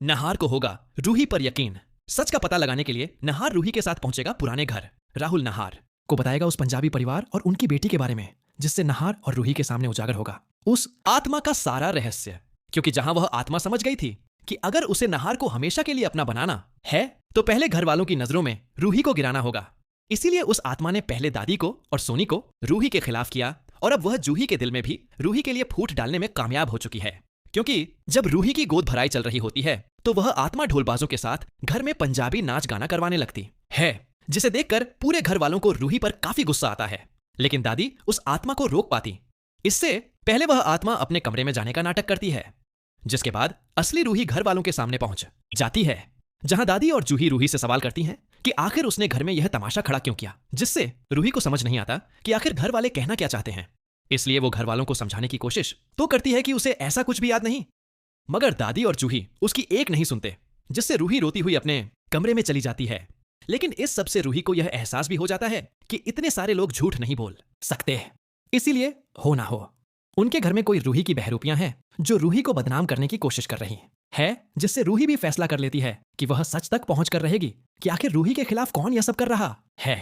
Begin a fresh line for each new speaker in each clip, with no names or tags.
नहार को होगा रूही पर यकीन। सच का पता लगाने के लिए नहार रूही के साथ पहुंचेगा पुराने घर। राहुल नहार को बताएगा उस पंजाबी परिवार और उनकी बेटी के बारे में, जिससे नहार और रूही के सामने उजागर होगा उस आत्मा का सारा रहस्य। क्योंकि जहां वह आत्मा समझ गई थी कि अगर उसे नहार को हमेशा के लिए अपना बनाना है तो पहले घर वालों की नजरों में रूही को गिराना होगा। इसीलिए उस आत्मा ने पहले दादी को और सोनी को रूही के खिलाफ किया और अब वह जूही के दिल में भी रूही के लिए फूट डालने में कामयाब हो चुकी है। क्योंकि जब रूही की गोद भराई चल रही होती है तो वह आत्मा ढोलबाजों के साथ घर में पंजाबी नाच गाना करवाने लगती है, जिसे देखकर पूरे घर वालों को रूही पर काफी गुस्सा आता है। लेकिन दादी उस आत्मा को रोक पाती। इससे पहले वह आत्मा अपने कमरे में जाने का नाटक करती है, जिसके बाद असली रूही घर वालों के सामने पहुंच जाती है, जहां दादी और जूही रूही से सवाल करती हैं कि आखिर उसने घर में यह तमाशा खड़ा क्यों किया, जिससे रूही को समझ नहीं आता कि आखिर घर वाले कहना क्या चाहते हैं। इसलिए वो घर वालों को समझाने की कोशिश तो करती है कि उसे ऐसा कुछ भी याद नहीं, मगर दादी और जूही उसकी एक नहीं सुनते, जिससे रूही रोती हुई अपने कमरे में चली जाती है। लेकिन इस सब से रूही को यह एहसास भी हो जाता है कि इतने सारे लोग झूठ नहीं बोल सकते। इसीलिए हो ना हो उनके घर में कोई रूही की बहरूपियां हैं जो रूही को बदनाम करने की कोशिश कर रही है, जिससे रूही भी फैसला कर लेती है कि वह सच तक पहुंच कर रहेगी कि आखिर रूही के खिलाफ कौन यह सब कर रहा है।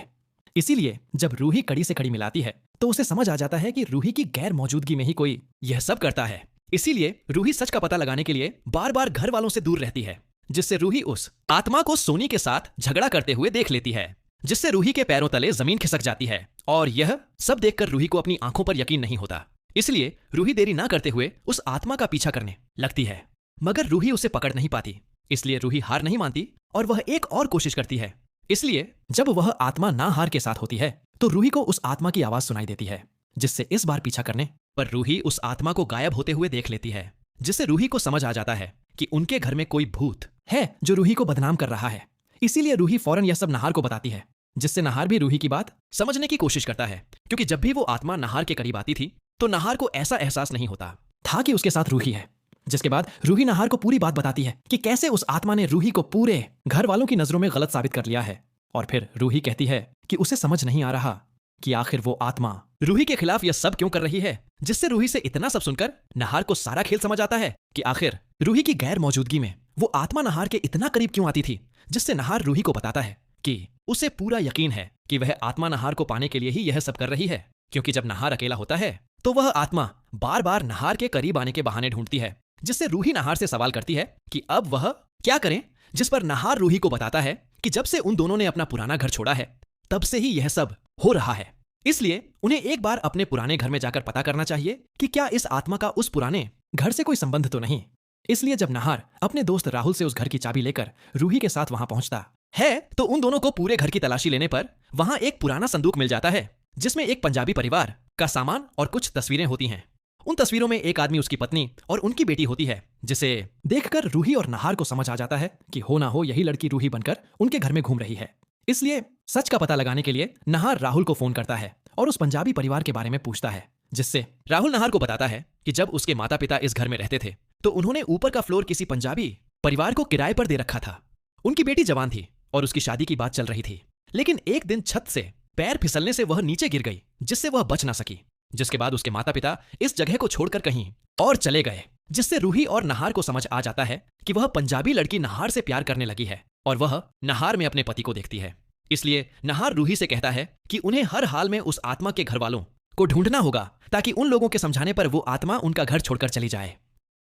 इसीलिए जब रूही कड़ी से कड़ी मिलाती है तो उसे समझ आ जाता है कि रूही की गैर मौजूदगी में ही कोई यह सब करता है। इसीलिए रूही सच का पता लगाने के लिए बार बार घर वालों से दूर रहती है, जिससे रूही उस आत्मा को सोनी के साथ झगड़ा करते हुए देख लेती है, जिससे रूही के पैरों तले जमीन खिसक जाती है। और यह सब देखकर रूही को अपनी आंखों पर यकीन नहीं होता। इसलिए रूही देरी ना करते हुए उस आत्मा का पीछा करने लगती है, मगर रूही उसे पकड़ नहीं पाती। इसलिए रूही हार नहीं मानती और वह एक और कोशिश करती है। इसलिए जब वह आत्मा ना हार के साथ होती है तो रूही को उस आत्मा की आवाज सुनाई देती है, जिससे इस बार पीछा करने पर रूही उस आत्मा को गायब होते हुए देख लेती है, जिससे रूही को समझ आ जाता है कि उनके घर में कोई भूत है जो रूही को बदनाम कर रहा है। इसीलिए रूही फौरन यह सब नहार को बताती है, जिससे नहार भी रूही की बात समझने की कोशिश करता है। क्योंकि जब भी वो आत्मा नहार के करीब आती थी तो नहार को ऐसा एहसास नहीं होता था कि उसके साथ रूही है। जिसके बाद रूही नहार को पूरी बात बताती है कि कैसे उस आत्मा ने रूही को पूरे घर वालों की नजरों में गलत साबित कर लिया है। और फिर रूही कहती है कि उसे समझ नहीं आ रहा कि आखिर वो आत्मा रूही के खिलाफ यह सब क्यों कर रही है, जिससे रूही से इतना सब सुनकर नहार को सारा खेल समझ आता है कि आखिर रूही की गैर मौजूदगी में वो आत्मा नहार के इतना करीब क्यों आती थी। जिससे नहार रूही को बताता है कि उसे पूरा यकीन है कि वह आत्मा नहार को पाने के लिए ही यह सब कर रही है। क्योंकि जब नहार अकेला होता है तो वह आत्मा बार बार नहार के करीब आने के बहाने ढूंढती है, जिससे रूही नहार से सवाल करती है कि अब वह क्या करें। जिस पर नहार रूही को बताता है कि जब से उन दोनों ने अपना पुराना घर छोड़ा है तब से ही यह सब हो रहा है। इसलिए उन्हें एक बार अपने पुराने घर में जाकर पता करना चाहिए कि क्या इस आत्मा का उस पुराने घर से कोई संबंध तो नहीं। इसलिए जब नहार अपने दोस्त राहुल से उस घर की चाबी लेकर रूही के साथ वहां पहुंचता है तो उन दोनों को पूरे घर की तलाशी लेने पर वहां एक पुराना संदूक मिल जाता है, जिसमें एक पंजाबी परिवार का सामान और कुछ तस्वीरें होती हैं। उन तस्वीरों में एक आदमी, उसकी पत्नी और उनकी बेटी होती है, जिसे देखकर रूही और नहार को समझ आ जाता है कि हो ना हो यही लड़की रूही बनकर उनके घर में घूम रही है। इसलिए सच का पता लगाने के लिए नहार राहुल को फोन करता है और उस पंजाबी परिवार के बारे में पूछता है, जिससे राहुल नहार को बताता है कि जब उसके माता पिता इस घर में रहते थे तो उन्होंने ऊपर का फ्लोर किसी पंजाबी परिवार को किराए पर दे रखा था। उनकी बेटी जवान थी और उसकी शादी की बात चल रही थी, लेकिन एक दिन छत से पैर फिसलने से वह नीचे गिर गई, जिससे वह बच ना सकी। जिसके बाद उसके माता पिता इस जगह को छोड़कर कहीं और चले गए, जिससे रूही और नहार को समझ आ जाता है कि वह पंजाबी लड़की नहार से प्यार करने लगी है और वह नहार में अपने पति को देखती है। इसलिए नहार रूही से कहता है कि उन्हें हर हाल में उस आत्मा के घर वालों को ढूंढना होगा, ताकि उन लोगों के समझाने पर वो आत्मा उनका घर छोड़कर चली जाए।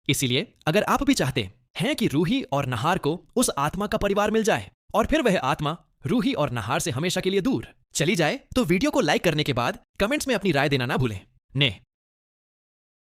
इसीलिए अगर आप भी चाहते हैं कि रूही और नहार को उस आत्मा का परिवार मिल जाए और फिर वह आत्मा रूही और नहार से हमेशा के लिए दूर चली जाए, तो वीडियो को लाइक करने के बाद कमेंट्स में अपनी राय देना ना भूलें। ने